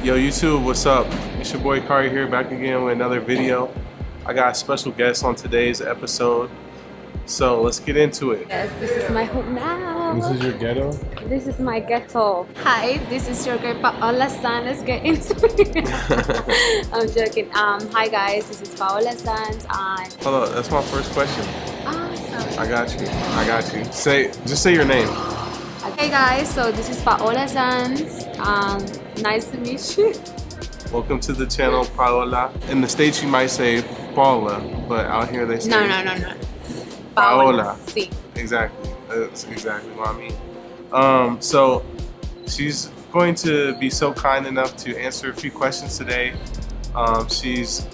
Yo, YouTube, what's up? It's your boy Kari here, back again with another video. I got a special guest on today's episode, so let's get into it. Yes, this is my home now. This is your ghetto? This is my ghetto. Hi, this is your girl Paola San. Let's get into it. I'm joking. Hi guys, this is Paola Sanz. Hold on, that's my first question. Sorry. I got you. Just say your name. Okay guys, so this is Paola Sanz. Nice to meet you. Welcome to the channel, Paola. In the States you might say Paula, but out here they say No. Paola. Sí. Exactly. That's exactly what I mean. So she's going to be so kind enough to answer a few questions today. She's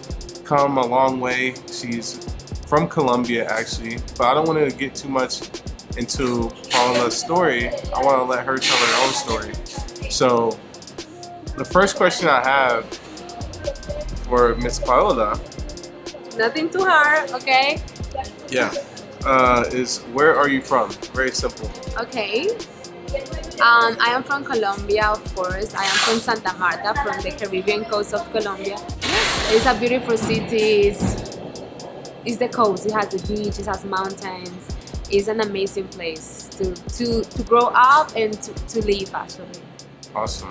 come a long way. She's from Colombia actually, but I don't want to get too much into Paola's story. I want to let her tell her own story. So the first question I have for Miss Paola, Nothing too hard, okay? yeah, is where are you from? Very simple. Okay. I am from Colombia, of course. I am from Santa Marta, from the Caribbean coast of Colombia. Yes, it's a beautiful city. It's the coast. It has the beach. It has mountains. It's an amazing place to grow up and to live, actually. Awesome.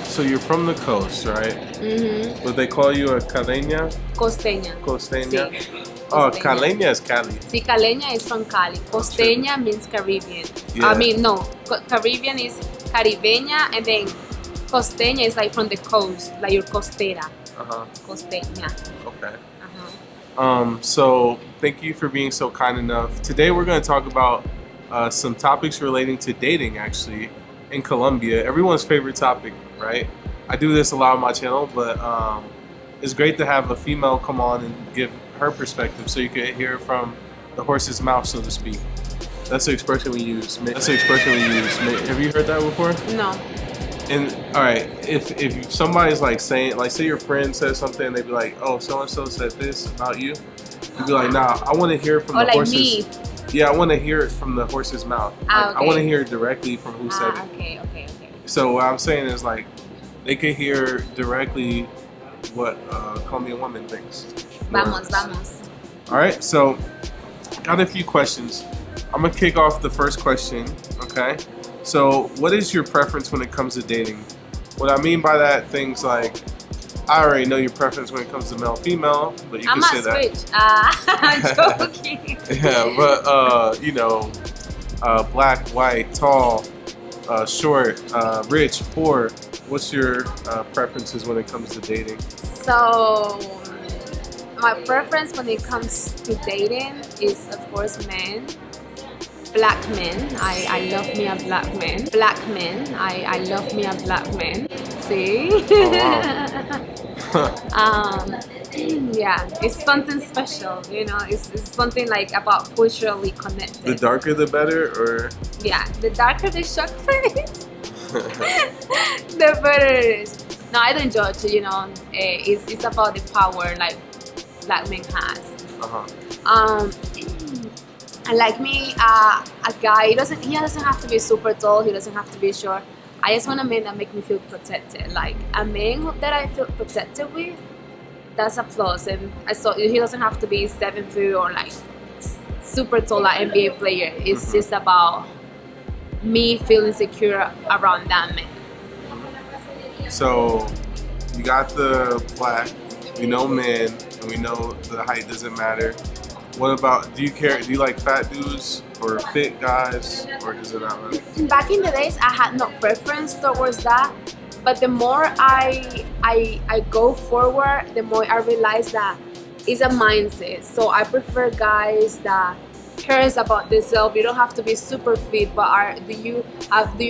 So you're from the coast, right? Mm-hmm. Would they call you a caleña? Costeña. Costeña? Sí. Oh, Costeña. caleña is Cali. Sí, caleña is from Cali. Costeña means Caribbean. Yeah. I mean, no. Caribbean is Caribeña, and then Costeña is like from the coast, like your costera. Uh-huh. Costeña. Okay. Uh-huh. So thank you for being so kind enough. Today we're going to talk about some topics relating to dating, actually, in Colombia. Everyone's favorite topic, right? I do this a lot on my channel, but it's great to have a female come on and give her perspective so you can hear from the horse's mouth, so to speak. That's the expression we use. Have you heard that before? No. And all right, if somebody's like saying, like, say your friend says something and they be like, oh, so and so said this about you, you'd be like, nah, I want to hear from the like horse's. me. Yeah, I want to hear it from the horse's mouth. Ah, Like, okay. I want to hear it directly from who said it. Okay. So what I'm saying is, like, they could hear directly what Colombian woman thinks. Vamos. All right, so got a few questions. I'm gonna kick off the first question. Okay. So, what is your preference when it comes to dating? What I mean by that, things like, I already know your preference when it comes to male, female, but you I'm can say a that. switch. I'm joking. Yeah, but black, white, tall, short, rich, poor. What's your preferences when it comes to dating? So, my preference when it comes to dating is, of course, men. Black men. I love me a black man. Black men. I love me a black man. See? Oh, wow. Yeah, it's something special, you know. It's something like about culturally connected. The darker the better, or? Yeah, the darker the chocolate, the better it is. No, I don't judge. You know, it's about the power like black men has. Uh-huh. And like me, a guy, he doesn't have to be super tall. He doesn't have to be short. I just want a man that make me feel protected. Like a man that I feel protected with, that's a plus. And he doesn't have to be 7 foot or like super tall like NBA player. It's just about me feeling secure around that man. So you got the black, we know men, and we know the height doesn't matter. What about, do you like fat dudes or fit guys, or does it not matter? Back in the days, I had no preference towards that, but the more I go forward, the more I realize that it's a mindset. So I prefer guys that cares about themselves. You don't have to be super fit, but do you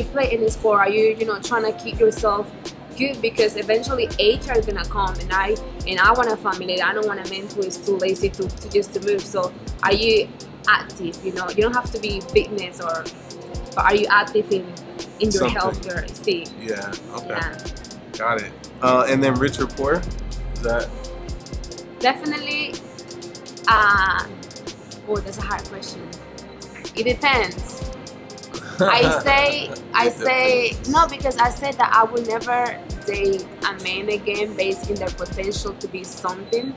play any sport? Are you trying to keep yourself good? Because eventually age are gonna come, and I want a family. I don't want a man who is too lazy to move. So are you active? You don't have to be fitness, but are you active in your Something. health, your see? Yeah, okay. Yeah. Got it. And then rich or poor? Is that? Definitely. That's a hard question. It depends. I say no, because I said that I will never date a man again based in their potential to be something,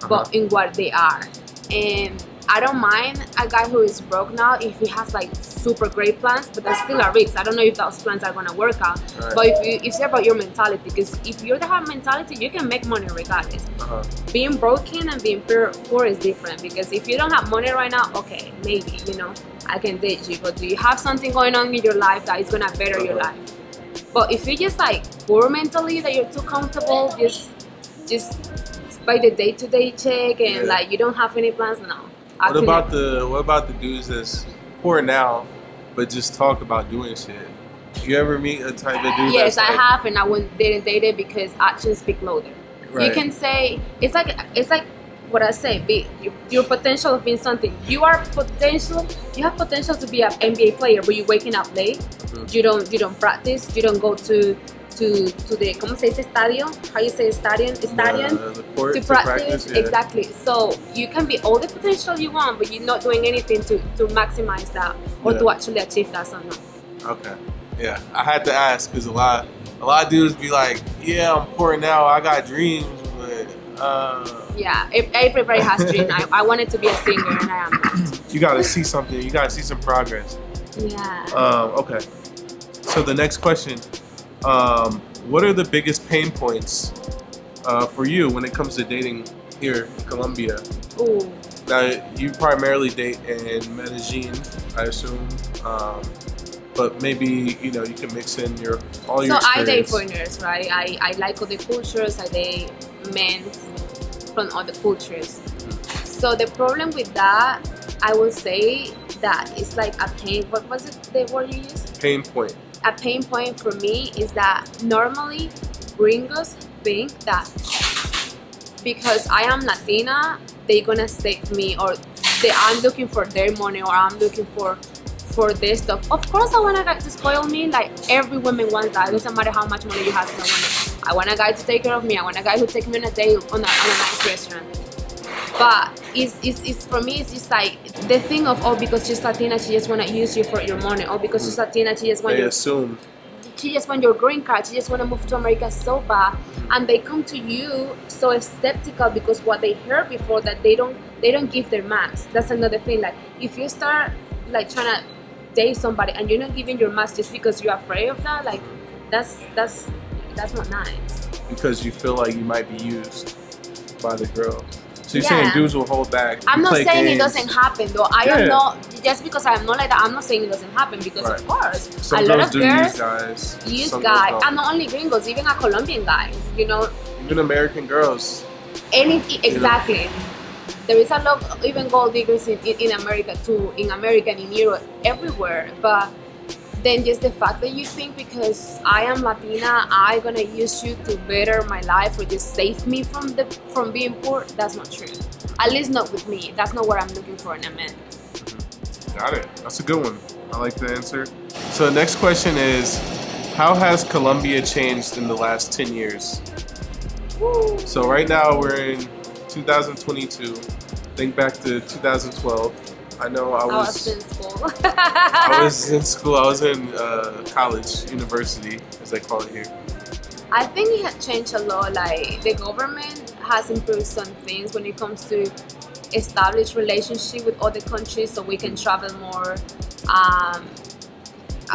but in what they are. And I don't mind a guy who is broke now if he has like super great plans, but there's still a risk. I don't know if those plans are gonna work out. Right. But if it's about your mentality, because if you have mentality, you can make money regardless. Being broken and being poor is different, because if you don't have money right now, okay, maybe, you know, I can date you. But do you have something going on in your life that is gonna better your life? But if you're just like poor mentally, that you're too comfortable, just by the day-to-day check and like you don't have any plans, no. What about the dudes that's poor now, but just talk about doing shit? You ever meet a type of dude? Yes, that's I have, and I didn't date it because actions speak louder. Right. You can say it's like what I say. Be your potential of being something. You have potential to be an NBA player, but you're waking up late. You don't practice. You don't go to the ¿cómo se dice estadio? How you say stadium? The court to practice. yeah. Exactly. So you can be all the potential you want, but you're not doing anything to maximize that or to actually achieve that somehow. Okay. Yeah, I had to ask because a lot of dudes be like, yeah, I'm poor now. I got dreams, but yeah, everybody has dreams. I wanted to be a singer, and I am not. You gotta see something. You gotta see some progress. Yeah. Okay. So the next question. What are the biggest pain points for you when it comes to dating here in Colombia? Ooh. Now, you primarily date in Medellin, I assume, but maybe you can mix in all your experience. So I date foreigners, right? I like other cultures. I date men from other cultures. So the problem with that, I would say that it's like a pain. What was it? The word you used? Pain point. A pain point for me is that normally gringos think that because I am Latina, they're gonna save me, or I'm looking for their money, or I'm looking for this stuff. Of course, I want a guy to spoil me. Like every woman wants that. It doesn't matter how much money you have. I want a guy to take care of me. I want a guy who takes me on a date on a nice restaurant. But it's for me, it's just like the thing of, oh, because she's Latina, she just wanna use you for your money. Or because she's Latina, she just want she just want your green card. She just wanna move to America so bad, and they come to you so skeptical because what they heard before, that they don't give their max. That's another thing. Like if you start like trying to date somebody and you're not giving your max just because you're afraid of that, like that's not nice. Because you feel like you might be used by the girl. So you're saying dudes will hold back. I'm not saying it doesn't happen though. I am not, just because I'm not like that, I'm not saying it doesn't happen, because of course some a lot of girls use guys, and not only gringos, even a Colombian guys, even American girls. Exactly. There is a lot of even gold diggers in America too, in America and in Europe, everywhere. But then just the fact that you think because I am Latina, I'm gonna use you to better my life or just save me from being poor, that's not true. At least not with me. That's not what I'm looking for in a man. Got it. That's a good one. I like the answer. So the next question is, how has Colombia changed in the last 10 years? Woo. So right now we're in 2022. Think back to 2012. I know I was in school. I was in school. I was in college, university, as they call it here. I think it has changed a lot. Like the government has improved some things when it comes to establish relationship with other countries, so we can travel more.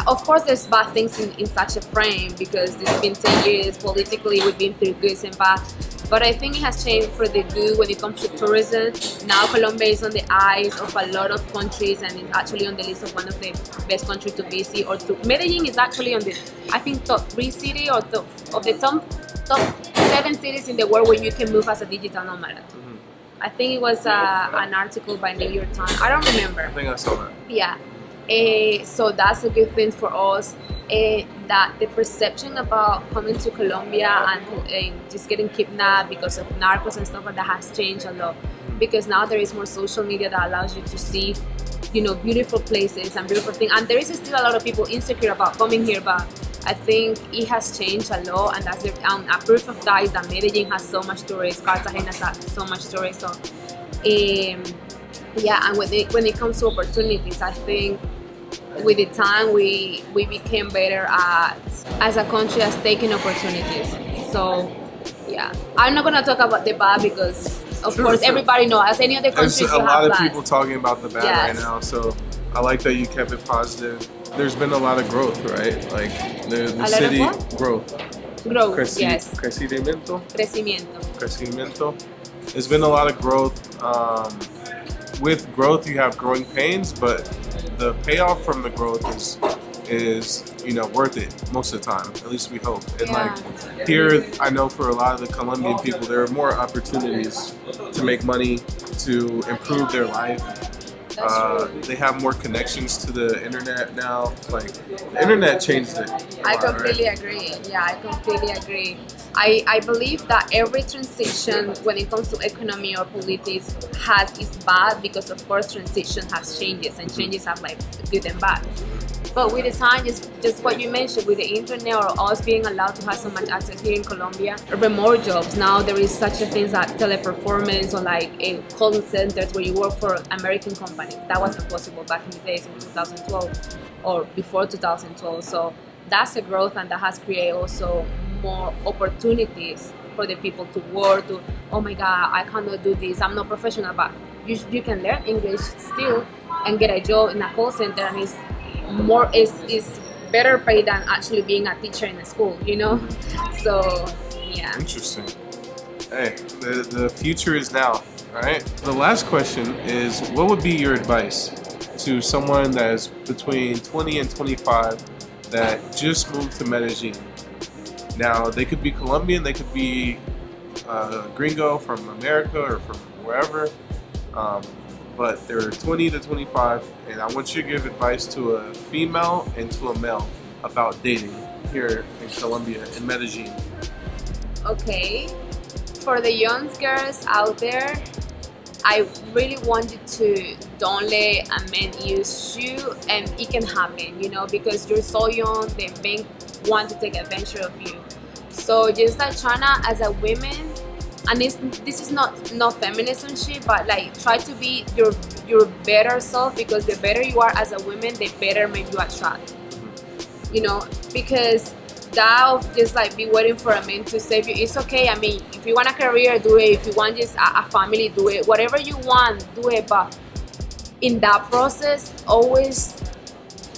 Of course, there's bad things in such a frame, because it's been 10 years politically. We've been through good and bad. But I think it has changed for the good when it comes to tourism. Now Colombia is on the eyes of a lot of countries, and it's actually on the list of one of the best countries to visit. Medellin is actually on the, I think, top 3 city or top 7 cities in the world where you can move as a digital nomad. Mm-hmm. I think it was an article by New York Times. I don't remember. I think I saw that. Yeah. So that's a good thing for us. That the perception about coming to Colombia and just getting kidnapped because of narcos and stuff like that has changed a lot, because now there is more social media that allows you to see, beautiful places and beautiful things. And there is still a lot of people insecure about coming here, but I think it has changed a lot, and that's a proof of that is that Medellin has so much tourists, Cartagena has so much tourists. So, and when it comes to opportunities, I think with the time we became better at as a country as taking opportunities. So yeah, I'm not gonna talk about the bad because of Sure, course sure. everybody knows as any other countries There's a you lot have of bad. people talking about the bad right Yes. now, so I like that you kept it positive. There's been a lot of growth, right? Like the lot of city what? growth. Growth, yes. Crecimiento. Crecimiento. There's been a lot of growth. With growth, you have growing pains, but the payoff from the growth is worth it most of the time. At least we hope. And Yeah. like here, I know for a lot of the Colombian people, there are more opportunities to make money, to improve their life. That's true. They have more connections to the internet now. Like the internet changed it. I completely agree. Yeah, I completely agree. I believe that every transition when it comes to economy or politics has its bad because of course transition has changes and changes have like good and bad. But with the time, just what you mentioned with the internet or us being allowed to have so much access here in Colombia, remote jobs. Now there is such a thing as teleperformance or like a call centers where you work for American companies. That wasn't possible back in the days in 2012 or before 2012. So that's a growth and that has created also more opportunities for the people to work. To oh my God, I cannot do this. I'm not professional, but you can learn English still and get a job in a call center and it's more is better paid than actually being a teacher in a school, so yeah. Interesting. Hey, the future is now, right? The last question is, what would be your advice to someone that is between 20 and 25 that just moved to Medellin? Now, they could be Colombian, they could be gringo from America or from wherever, but they're 20 to 25, and I want you to give advice to a female and to a male about dating here in Colombia, in Medellin. Okay, for the young girls out there, I really want you to don't let a man use you, and it can happen, because you're so young, the men want to take advantage of you. So just like China as a woman, and this is not feminism shit, but like try to be your better self, because the better you are as a woman, the better man you attract. Because that of just like be waiting for a man to save you, it's okay. I mean, if you want a career, do it. If you want just a family, do it. Whatever you want, do it. But in that process, always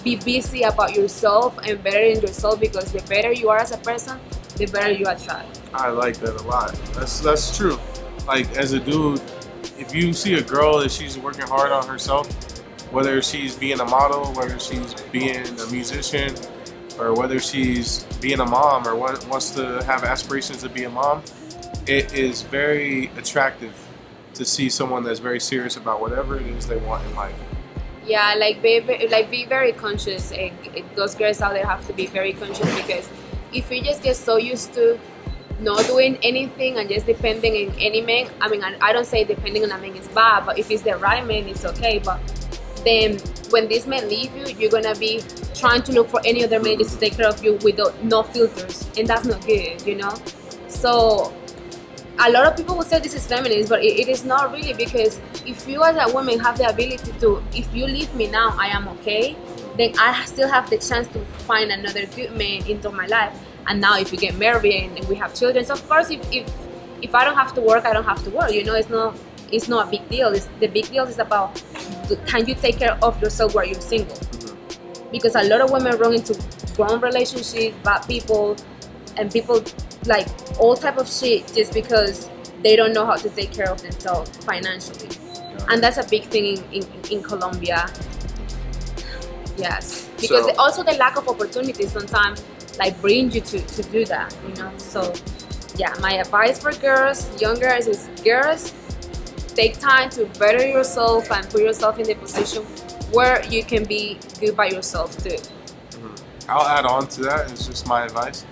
be busy about yourself and bettering yourself, because the better you are as a person, the better you attract. I like that a lot. That's true. Like as a dude, if you see a girl that she's working hard on herself, whether she's being a model, whether she's being a musician, or whether she's being a mom or wants to have aspirations to be a mom, it is very attractive to see someone that's very serious about whatever it is they want in life. Yeah, be very conscious. Those girls out there have to be very conscious, because if you just get so used to not doing anything and just depending on any man, I mean, I don't say depending on a man is bad, but if it's the right man, it's okay. But then when this man leave you, you're gonna be trying to look for any other man just to take care of you without no filters, and that's not good, So a lot of people would say this is feminist, but it is not really, because if you as a woman have the ability to, if you leave me now, I am okay, then I still have the chance to find another good man into my life. And now if you get married and we have children, so of course if I don't have to work, I don't have to work. It's not a big deal. The big deal is about, can you take care of yourself while you're single? Because a lot of women run into wrong relationships, bad people, and people like all type of shit just because they don't know how to take care of themselves financially. And that's a big thing in Colombia. Yes, because So- also the lack of opportunities sometimes like bring you to do that, So yeah, my advice for girls, young girls, is girls, take time to better yourself and put yourself in the position where you can be good by yourself too. I'll add on to that. It's just my advice.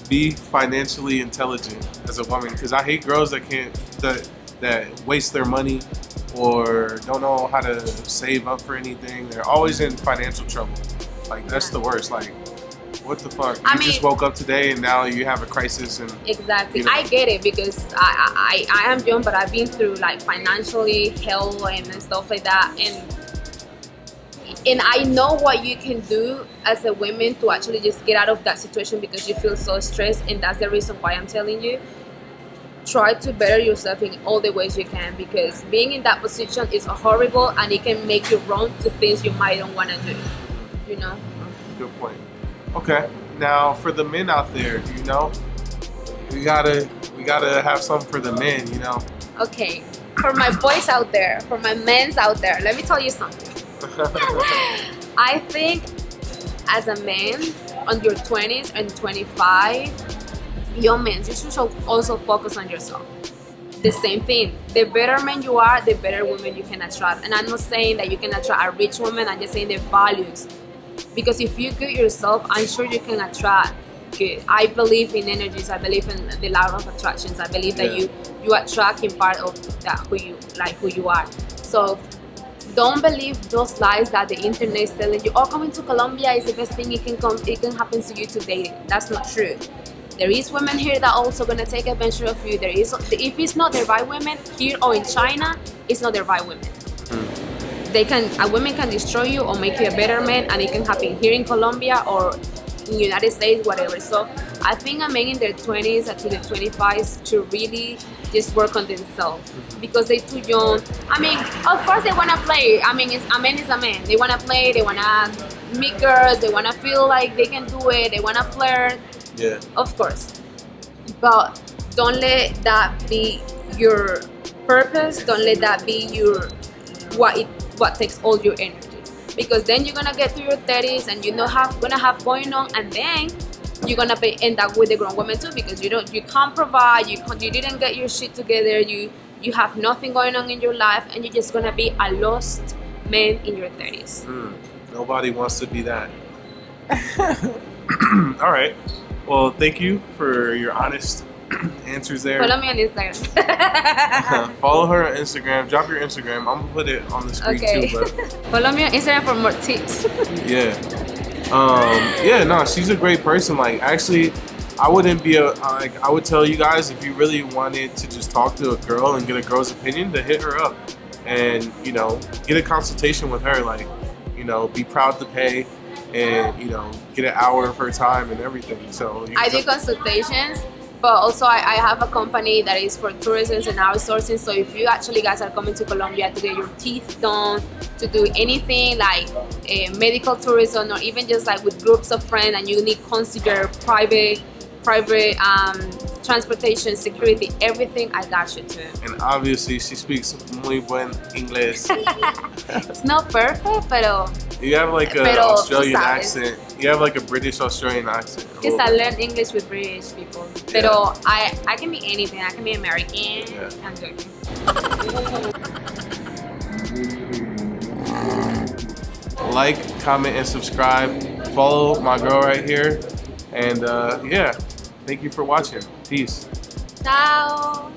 Be financially intelligent as a woman, because I hate girls that waste their money or don't know how to save up for anything. They're always in financial trouble. Like that's the worst. Like, what the fuck? You just woke up today and now you have a crisis and Exactly. I get it, because I am young, but I've been through like financially hell and stuff like that, and And I know what you can do as a woman to actually just get out of that situation because you feel so stressed, and that's the reason why I'm telling you, try to better yourself in all the ways you can, because being in that position is horrible and it can make you run to things you might don't want to do, you know. Good point. Okay, now for the men out there, you know, we gotta have something for the men, you know. Okay, for my boys out there, for my men's out there, let me tell you something. I think as a man on your 20s and 25, young men, you should also focus on yourself. The same thing. The better man you are, the better woman you can attract. And I'm not saying that you can attract a rich woman, I'm just saying the values. Because if you good yourself, I'm sure you can attract good. I believe in energies, I believe in the law of attractions. I believe that you attract in part of that who you are. So don't believe those lies that the internet is telling you. Oh, coming to Colombia is the best thing it can happen to you today. That's not true. There is women here that also gonna take advantage of you. There is, if it's not the right women here or in China, it's not the right women. A woman can destroy you or make you a better man, and it can happen here in Colombia or in the United States, whatever. So I think a man in their 20s to the 25s should really just work on themselves because they're too young. I mean, of course they wanna play. I mean, a man is a man. They wanna play. They wanna meet girls. They wanna feel like they can do it. They wanna flirt. Yeah. Of course. But don't let that be your purpose. Don't let that be your what takes all your energy. Because then you're gonna get to your 30s and you're not gonna have going on, and then you're gonna end up with a grown woman too, because you can't provide, you didn't get your shit together, you have nothing going on in your life, and you're just gonna be a lost man in your 30s. Nobody wants to be that. All right. Well, thank you for your honest answers there. Follow me on Instagram. Follow her on Instagram. Drop your Instagram. I'm gonna put it on the screen too. But follow me on Instagram for more tips. Yeah. No, she's a great person. Like, actually, I wouldn't be I would tell you guys, if you really wanted to just talk to a girl and get a girl's opinion, to hit her up and, you know, get a consultation with her. Like, you know, be proud to pay and, you know, get an hour of her time and everything. So I do consultations, but also I have a company that is for tourism and outsourcing. So if you actually guys are coming to Colombia to get your teeth done, to do anything like medical tourism, or even just like with groups of friends and you need consider private transportation, security, everything, I got you too. And obviously she speaks muy buen inglés. It's not perfect, pero you have like an Australian accent. You have like a British Australian accent. Because I learned English with British people. Pero I can be anything. I can be American. Yeah. I'm joking. Like, comment, and subscribe. Follow my girl right here. And yeah, thank you for watching. Peace. Ciao.